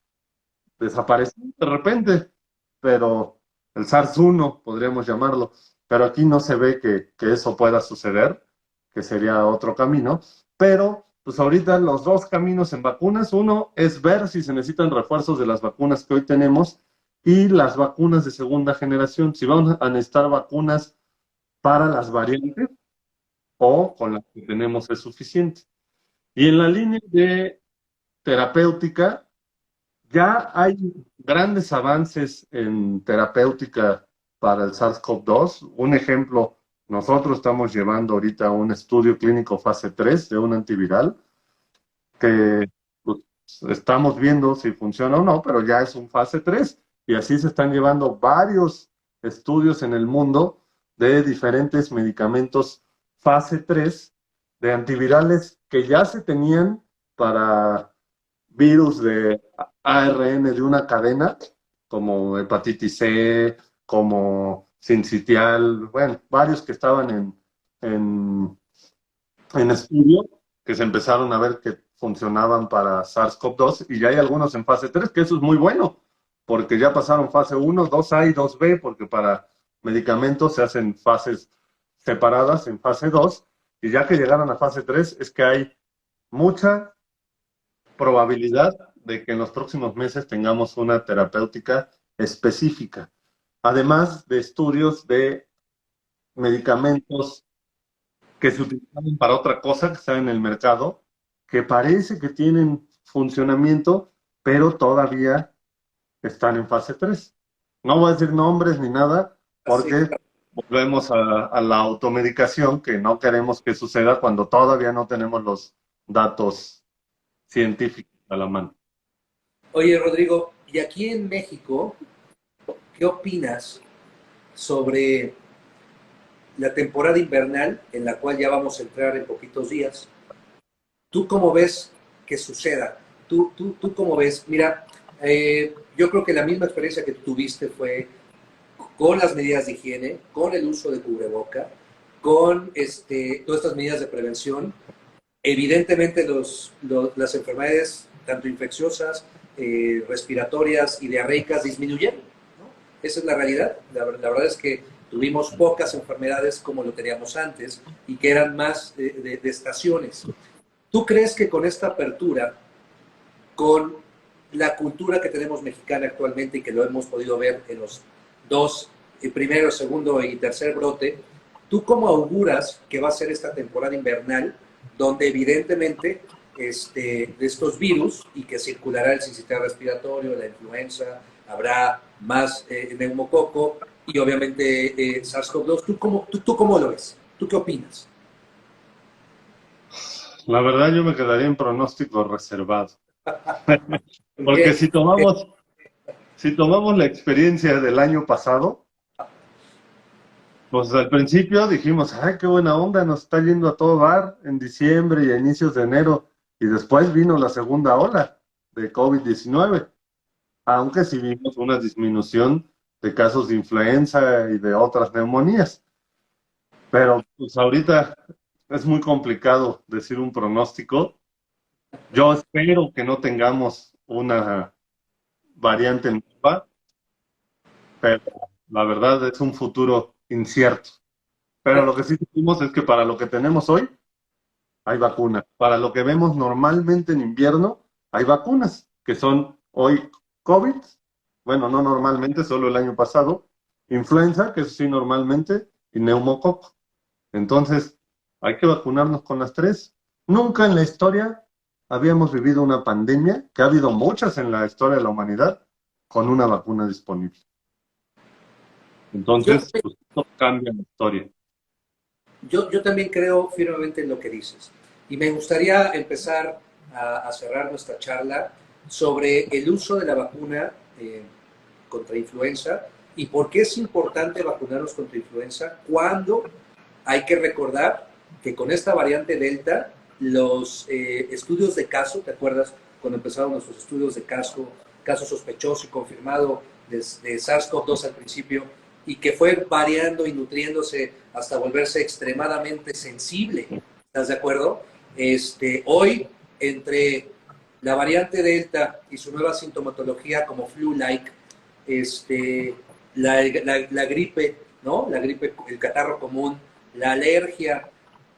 desapareció de repente, pero el SARS-1 podríamos llamarlo, pero aquí no se ve que eso pueda suceder, que sería otro camino, pero pues ahorita los dos caminos en vacunas, uno es ver si se necesitan refuerzos de las vacunas que hoy tenemos y las vacunas de segunda generación, si vamos a necesitar vacunas para las variantes o con las que tenemos es suficiente. Y en la línea de terapéutica, ya hay grandes avances en terapéutica para el SARS-CoV-2. Un ejemplo, nosotros estamos llevando ahorita un estudio clínico fase 3 de un antiviral que pues, estamos viendo si funciona o no, pero ya es un fase 3 y así se están llevando varios estudios en el mundo de diferentes medicamentos fase 3 de antivirales que ya se tenían para virus de ARN de una cadena, como hepatitis C, como sincitial, bueno, varios que estaban en estudio, que se empezaron a ver que funcionaban para SARS-CoV-2 y ya hay algunos en fase 3 que eso es muy bueno, porque ya pasaron fase 1, 2A y 2B, porque para medicamentos se hacen fases separadas en fase 2 y ya que llegaron a fase 3 es que hay mucha probabilidad de que en los próximos meses tengamos una terapéutica específica, además de estudios de medicamentos que se utilizan para otra cosa que están en el mercado, que parece que tienen funcionamiento, pero todavía están en fase 3. No voy a decir nombres ni nada, Así, porque volvemos a la automedicación que no queremos que suceda cuando todavía no tenemos los datos científicos a la mano. oye, Rodrigo, y aquí en México, ¿qué opinas sobre la temporada invernal en la cual ya vamos a entrar en poquitos días? ¿Tú cómo ves que suceda? ¿Tú cómo ves? Mira, yo creo que la misma experiencia que tuviste fue con las medidas de higiene, con el uso de cubreboca, con todas estas medidas de prevención. Evidentemente las enfermedades, tanto infecciosas, respiratorias y diarreicas, disminuyeron, ¿no? Esa es la realidad. La verdad es que tuvimos pocas enfermedades como lo teníamos antes y que eran más de estaciones. ¿Tú crees que con esta apertura, con la cultura que tenemos mexicana actualmente y que lo hemos podido ver en los dos, el primero, segundo y tercer brote, ¿tú cómo auguras que va a ser esta temporada invernal donde evidentemente de estos virus y que circulará el sistema respiratorio, la influenza, habrá más neumococo y obviamente SARS-CoV-2? ¿Tú cómo lo ves? ¿Tú qué opinas? La verdad yo me quedaría en pronóstico reservado. Porque Bien, si tomamos la experiencia del año pasado, pues al principio dijimos, ay, qué buena onda, nos está yendo a todo dar en diciembre y a inicios de enero. Y después vino la segunda ola de COVID-19, aunque sí vimos una disminución de casos de influenza y de otras neumonías. Pero pues ahorita es muy complicado decir un pronóstico. Yo espero que no tengamos una variante nueva, pero la verdad es un futuro incierto. Pero lo que sí decimos es que para lo que tenemos hoy, hay vacunas. Para lo que vemos normalmente en invierno, hay vacunas, que son hoy COVID, bueno, no normalmente, solo el año pasado, influenza, que eso sí normalmente, y neumococo. Entonces, hay que vacunarnos con las tres. Nunca en la historia habíamos vivido una pandemia, que ha habido muchas en la historia de la humanidad, con una vacuna disponible. yo, Entonces, pues, esto cambia la historia. yo también creo firmemente en lo que dices. Y me gustaría empezar a cerrar nuestra charla sobre el uso de la vacuna contra influenza y por qué es importante vacunarnos contra influenza cuando hay que recordar que con esta variante Delta, los estudios de caso, ¿te acuerdas cuando empezaron nuestros estudios de caso sospechoso y confirmado de SARS-CoV-2 al principio, y que fue variando y nutriéndose hasta volverse extremadamente sensible? ¿Estás de acuerdo? Hoy, entre la variante Delta y su nueva sintomatología como flu-like, la gripe, ¿no? La gripe, el catarro común, la alergia.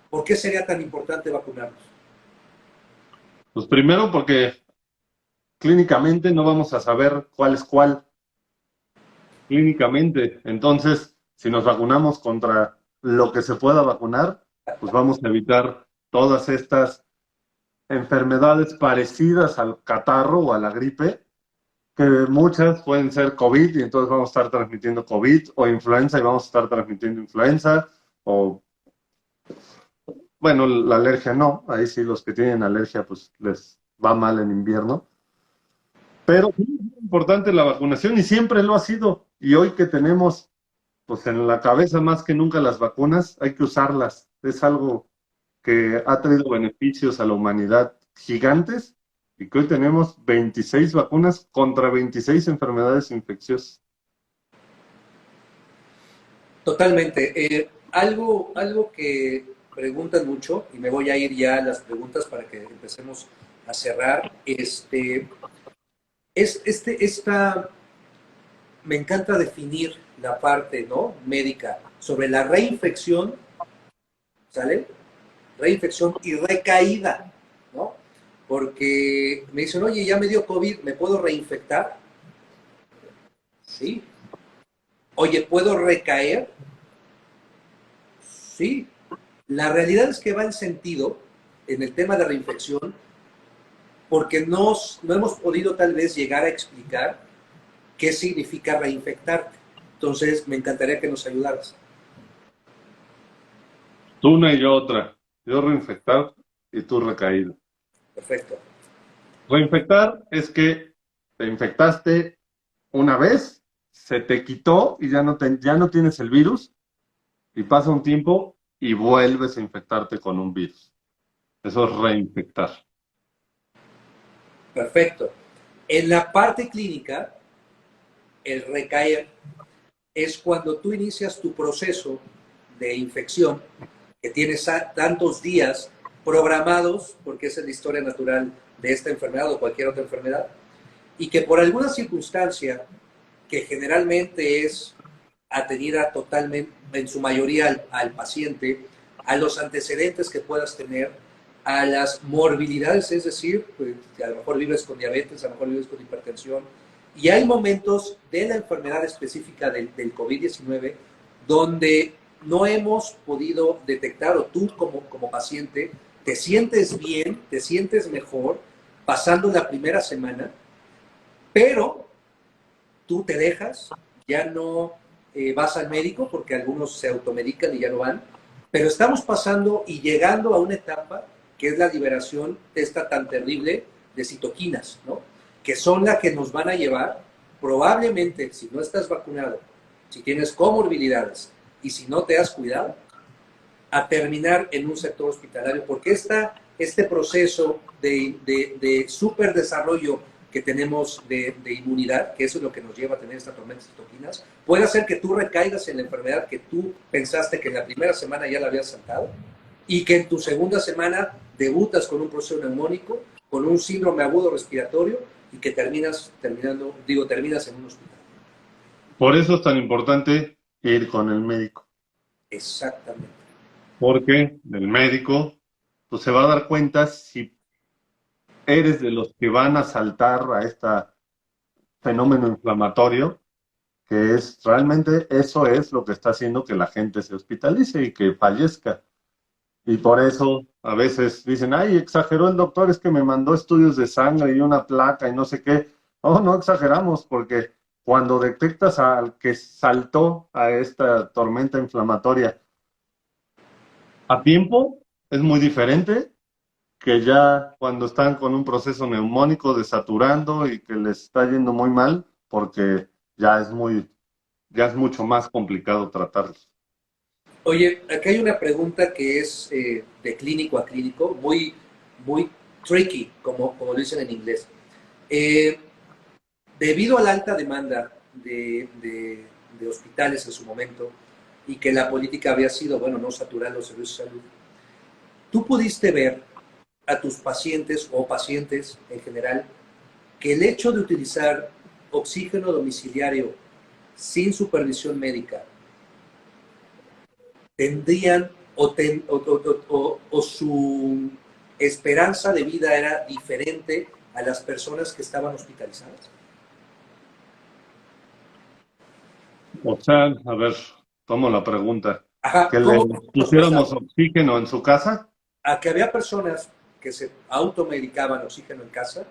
¿Por qué sería tan importante vacunarnos? Pues primero porque clínicamente no vamos a saber cuál es cuál clínicamente. Entonces, si nos vacunamos contra lo que se pueda vacunar, pues vamos a evitar todas estas enfermedades parecidas al catarro o a la gripe, que muchas pueden ser COVID y entonces vamos a estar transmitiendo COVID, o influenza y vamos a estar transmitiendo influenza, o bueno, la alergia no, ahí sí los que tienen alergia pues les va mal en invierno. Pero sí, es importante la vacunación y siempre lo ha sido. Y hoy que tenemos pues en la cabeza más que nunca las vacunas, hay que usarlas. Es algo que ha traído beneficios a la humanidad gigantes y que hoy tenemos 26 vacunas contra 26 enfermedades infecciosas. Totalmente. Algo que preguntan mucho, y me voy a ir ya a las preguntas para que empecemos a cerrar, esta, me encanta definir la parte, ¿no?, médica sobre la reinfección, ¿sale? Reinfección y recaída, ¿no? Porque me dicen, oye, ya me dio COVID, ¿me puedo reinfectar? Sí. Oye, ¿puedo recaer? Sí. La realidad es que va en sentido en el tema de reinfección porque no hemos podido tal vez llegar a explicar qué significa reinfectarte. Entonces, me encantaría que nos ayudaras. Tú una y yo otra. Yo reinfectar y tú recaído. Perfecto. Reinfectar es que te infectaste una vez, se te quitó y ya no tienes el virus y pasa un tiempo y vuelves a infectarte con un virus. Eso es reinfectar. Perfecto. En la parte clínica, el recaer es cuando tú inicias tu proceso de infección, que tienes tantos días programados, porque esa es la historia natural de esta enfermedad o cualquier otra enfermedad, y que por alguna circunstancia, que generalmente es atenida totalmente, en su mayoría al paciente, a los antecedentes que puedas tener, a las morbilidades, es decir, pues, que a lo mejor vives con diabetes, a lo mejor vives con hipertensión, y hay momentos de la enfermedad específica del COVID-19 donde no hemos podido detectar, o tú como paciente, te sientes bien, te sientes mejor pasando la primera semana, pero tú te dejas, ya no vas al médico, porque algunos se automedican y ya no van, pero estamos pasando y llegando a una etapa que es la liberación de esta tan terrible de citoquinas, ¿no? Que son las que nos van a llevar, probablemente, si no estás vacunado, si tienes comorbilidades y si no te has cuidado, a terminar en un sector hospitalario, porque este proceso de superdesarrollo que tenemos de inmunidad, que eso es lo que nos lleva a tener esta tormenta de citoquinas, puede hacer que tú recaigas en la enfermedad que tú pensaste que en la primera semana ya la habías saltado y que en tu segunda semana debutas con un proceso neumónico, con un síndrome agudo respiratorio y que terminas en un hospital. Por eso es tan importante ir con el médico. Exactamente. Porque el médico pues, se va a dar cuenta si eres de los que van a saltar a este fenómeno inflamatorio, que es realmente eso es lo que está haciendo que la gente se hospitalice y que fallezca. Y por eso a veces dicen, ay, exageró el doctor, es que me mandó estudios de sangre y una placa y no sé qué. No, no exageramos, porque cuando detectas al que saltó a esta tormenta inflamatoria a tiempo, es muy diferente que ya cuando están con un proceso neumónico desaturando y que les está yendo muy mal, porque ya es mucho más complicado tratarlos. Oye, aquí hay una pregunta que es de clínico a clínico, muy tricky, como lo dicen en inglés. Eh, Debido a la alta demanda de hospitales en su momento y que la política había sido, bueno, no saturar los servicios de salud, ¿tú pudiste ver a tus pacientes o pacientes en general que el hecho de utilizar oxígeno domiciliario sin supervisión médica tendrían o su esperanza de vida era diferente a las personas que estaban hospitalizadas? O sea, a ver, tomo la pregunta. Ajá, ¿Que le ¿cómo nos pusiéramos pasaba? oxígeno en su casa? A que había personas que se automedicaban oxígeno en casa,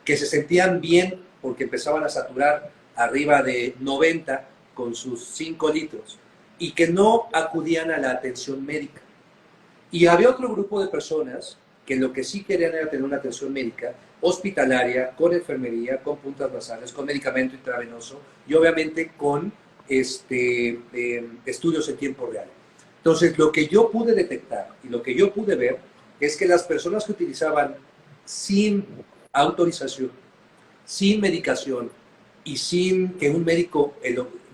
que se sentían bien porque empezaban a saturar arriba de 90 con sus 5 litros y que no acudían a la atención médica. Y había otro grupo de personas que lo que sí querían era tener una atención médica hospitalaria, con enfermería, con puntas basales, con medicamento intravenoso y obviamente con estudios en tiempo real. Entonces, lo que yo pude detectar y lo que yo pude ver es que las personas que utilizaban sin autorización, sin medicación y sin que un médico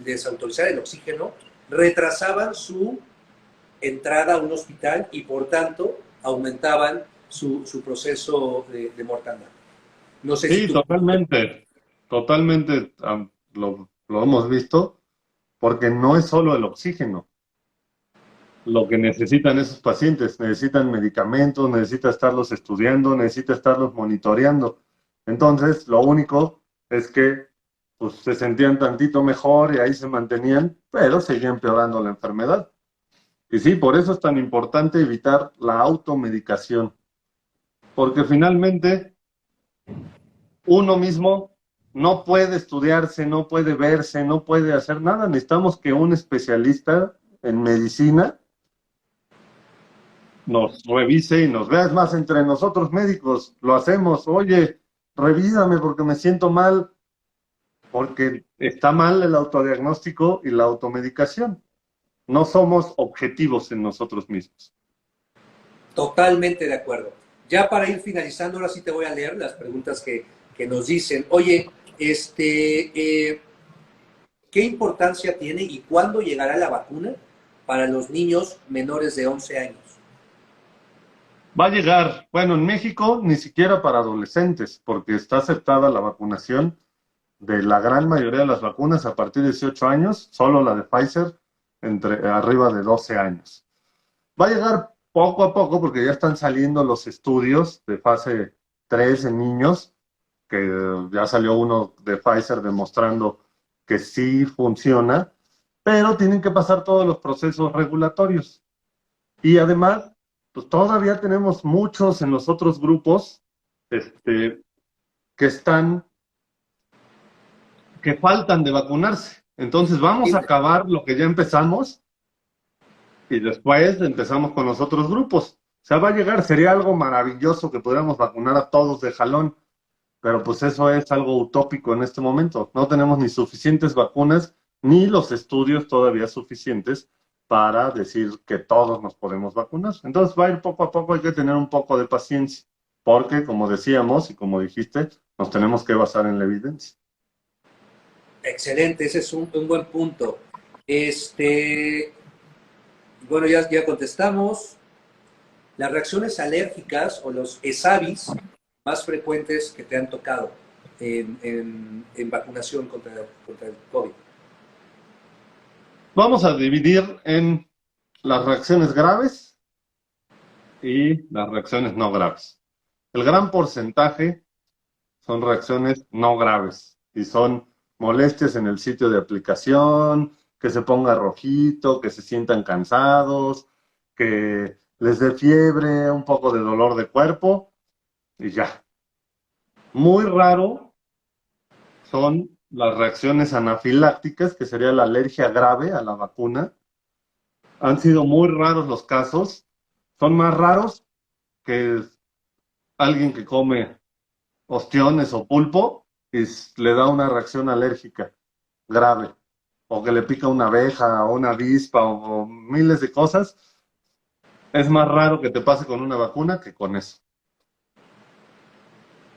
les autorizara el oxígeno, retrasaban su entrada a un hospital y por tanto aumentaban su proceso de mortandad. No sé si Sí, tú... totalmente. Totalmente lo hemos visto, porque no es solo el oxígeno. Lo que necesitan esos pacientes, necesitan medicamentos, necesita estarlos estudiando, necesita estarlos monitoreando. Entonces, lo único es que pues, se sentían tantito mejor y ahí se mantenían, pero seguía empeorando la enfermedad. Y sí, por eso es tan importante evitar la automedicación, porque finalmente uno mismo no puede estudiarse, no puede verse, no puede hacer nada. Necesitamos que un especialista en medicina nos revise y nos vea. Es más, entre nosotros médicos lo hacemos. Oye, revísame porque me siento mal. porque está mal el autodiagnóstico y la automedicación. No somos objetivos en nosotros mismos. Totalmente de acuerdo. Ya para ir finalizando, ahora sí te voy a leer las preguntas que nos dicen. Oye, ¿qué importancia tiene y cuándo llegará la vacuna para los niños menores de 11 años? Va a llegar, bueno, en México ni siquiera para adolescentes, porque está aceptada la vacunación de la gran mayoría de las vacunas a partir de 18 años, solo la de Pfizer entre arriba de 12 años. Va a llegar poco a poco porque ya están saliendo los estudios de fase 3 en niños, que ya salió uno de Pfizer demostrando que sí funciona, pero tienen que pasar todos los procesos regulatorios. Y además, pues todavía tenemos muchos en los otros grupos que están, que faltan de vacunarse. Entonces vamos a acabar lo que ya empezamos y después empezamos con los otros grupos. O sea, va a llegar, sería algo maravilloso que pudiéramos vacunar a todos de jalón, pero pues eso es algo utópico en este momento. No tenemos ni suficientes vacunas, ni los estudios todavía suficientes para decir que todos nos podemos vacunar. Entonces va a ir poco a poco, hay que tener un poco de paciencia, porque como decíamos y como dijiste, nos tenemos que basar en la evidencia. Excelente, ese es un buen punto. Bueno, ya contestamos. Las reacciones alérgicas o los ESAVIS más frecuentes que te han tocado en vacunación contra el COVID. Vamos a dividir en las reacciones graves y las reacciones no graves. El gran porcentaje son reacciones no graves y son molestias en el sitio de aplicación, que se ponga rojito, que se sientan cansados, que les dé fiebre, un poco de dolor de cuerpo y ya. Muy raro son las reacciones anafilácticas, que sería la alergia grave a la vacuna. Han sido muy raros los casos. Son más raros que alguien que come ostiones o pulpo y le da una reacción alérgica grave, o que le pica una abeja o una avispa o miles de cosas. Es más raro que te pase con una vacuna que con eso.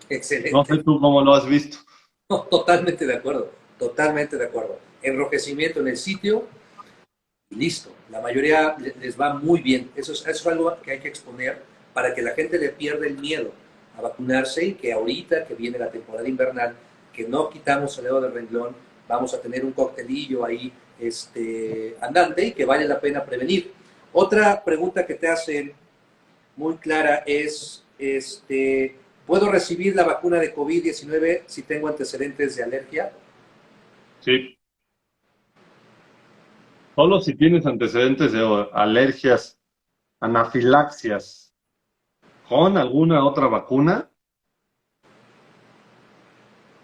No sé Excelente. tú cómo lo has visto. No, totalmente de acuerdo, totalmente de acuerdo. Enrojecimiento en el sitio y listo. La mayoría les va muy bien. Eso es algo que hay que exponer para que la gente le pierda el miedo a vacunarse y que ahorita que viene la temporada invernal, que no quitamos el dedo del renglón, vamos a tener un coctelillo ahí andante y que vale la pena prevenir. Otra pregunta que te hacen muy clara es, ¿puedo recibir la vacuna de COVID-19 si tengo antecedentes de alergia? Sí. Solo si tienes antecedentes de alergias, anafilaxias con alguna otra vacuna,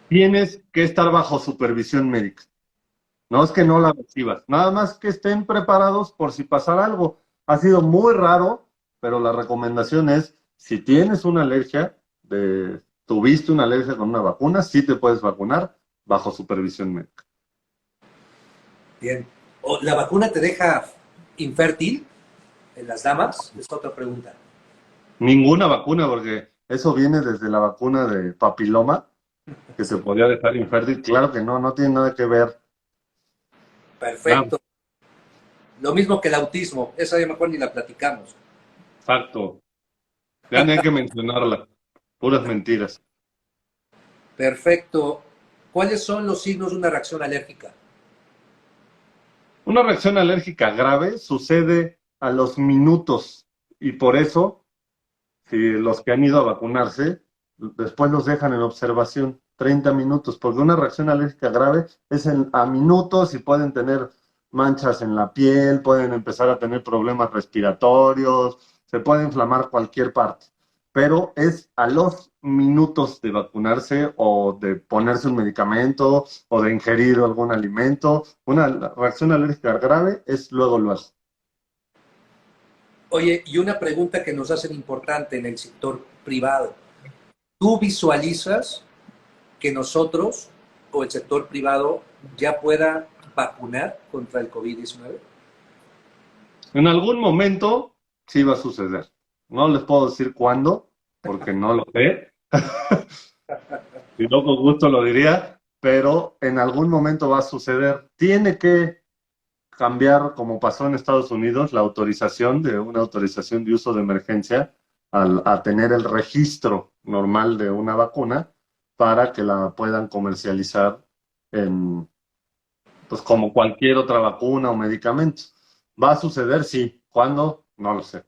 tienes que estar bajo supervisión médica. No es que no la recibas, nada más que estén preparados por si pasara algo. Ha sido muy raro, pero la recomendación es, si tienes una alergia, tuviste una alergia con una vacuna, sí te puedes vacunar bajo supervisión médica. Bien. ¿La vacuna te deja infértil en las damas? Es otra pregunta. Ninguna vacuna, porque eso viene desde la vacuna de papiloma, que se podía dejar infértil. Claro que no, no tiene nada que ver. Nada, Perfecto. Lo mismo que el autismo. Esa ya mejor ni la platicamos. exacto. Ya no hay que mencionarla. Puras mentiras. Perfecto. ¿Cuáles son los signos de una reacción alérgica? Una reacción alérgica grave sucede a los minutos y por eso, si los que han ido a vacunarse, después los dejan en observación 30 minutos, porque una reacción alérgica grave es a minutos y pueden tener manchas en la piel, pueden empezar a tener problemas respiratorios, se puede inflamar cualquier parte, pero es a los minutos de vacunarse o de ponerse un medicamento o de ingerir algún alimento. Una reacción alérgica grave es luego lo hace. Oye, y una pregunta que nos hacen importante en el sector privado. ¿Tú visualizas que nosotros o el sector privado ya pueda vacunar contra el COVID-19? En algún momento sí va a suceder. No les puedo decir cuándo, porque no lo sé. Si no, con gusto lo diría, pero en algún momento va a suceder. Tiene que cambiar, como pasó en Estados Unidos, la autorización de una autorización de uso de emergencia a tener el registro normal de una vacuna para que la puedan comercializar en, pues como cualquier otra vacuna o medicamento. ¿Va a suceder? Sí. ¿Cuándo? No lo sé.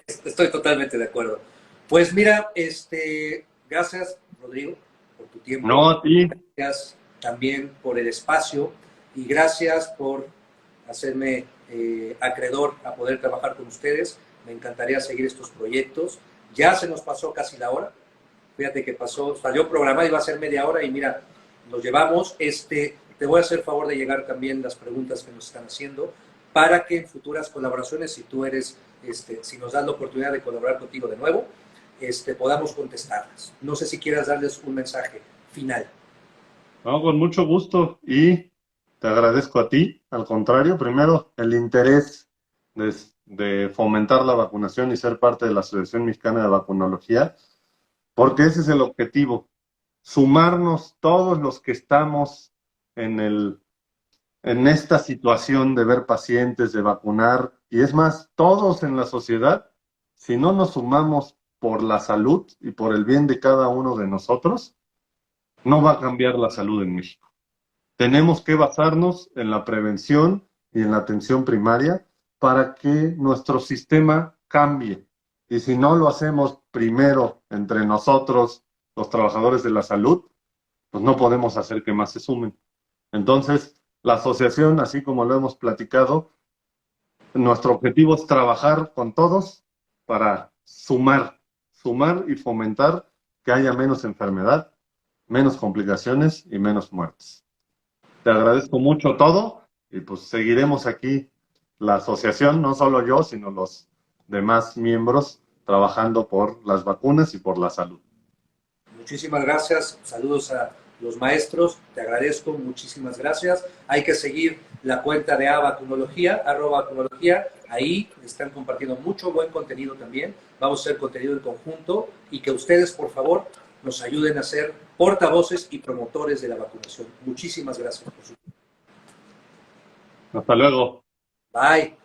Estoy totalmente de acuerdo. Pues mira, gracias, Rodrigo, por tu tiempo. No, a ti. Gracias también por el espacio y gracias por hacerme acreedor a poder trabajar con ustedes. Me encantaría seguir estos proyectos. Ya se nos pasó casi la hora. Fíjate que salió programado, iba a ser media hora y mira, nos llevamos. Te voy a hacer favor de llegar también las preguntas que nos están haciendo para que en futuras colaboraciones, si tú eres, si nos das la oportunidad de colaborar contigo de nuevo, podamos contestarlas. No sé si quieras darles un mensaje final. No, con mucho gusto y te agradezco a ti. Al contrario, primero, el interés de fomentar la vacunación y ser parte de la Asociación Mexicana de Vacunología, porque ese es el objetivo, sumarnos todos los que estamos en esta situación de ver pacientes, de vacunar, y es más, todos en la sociedad, si no nos sumamos por la salud y por el bien de cada uno de nosotros, no va a cambiar la salud en México. Tenemos que basarnos en la prevención y en la atención primaria para que nuestro sistema cambie. Y si no lo hacemos primero entre nosotros, los trabajadores de la salud, pues no podemos hacer que más se sumen. Entonces, la asociación, así como lo hemos platicado, nuestro objetivo es trabajar con todos para sumar y fomentar que haya menos enfermedad, menos complicaciones y menos muertes. Te agradezco mucho todo y pues seguiremos aquí la asociación, no solo yo, sino los demás miembros trabajando por las vacunas y por la salud. Muchísimas gracias, saludos a los maestros, te agradezco, muchísimas gracias. Hay que seguir la cuenta de @vacunología, @vacunología, ahí están compartiendo mucho buen contenido también, vamos a hacer contenido en conjunto y que ustedes, por favor, nos ayuden a ser portavoces y promotores de la vacunación. Muchísimas gracias por su tiempo. Hasta luego. Bye.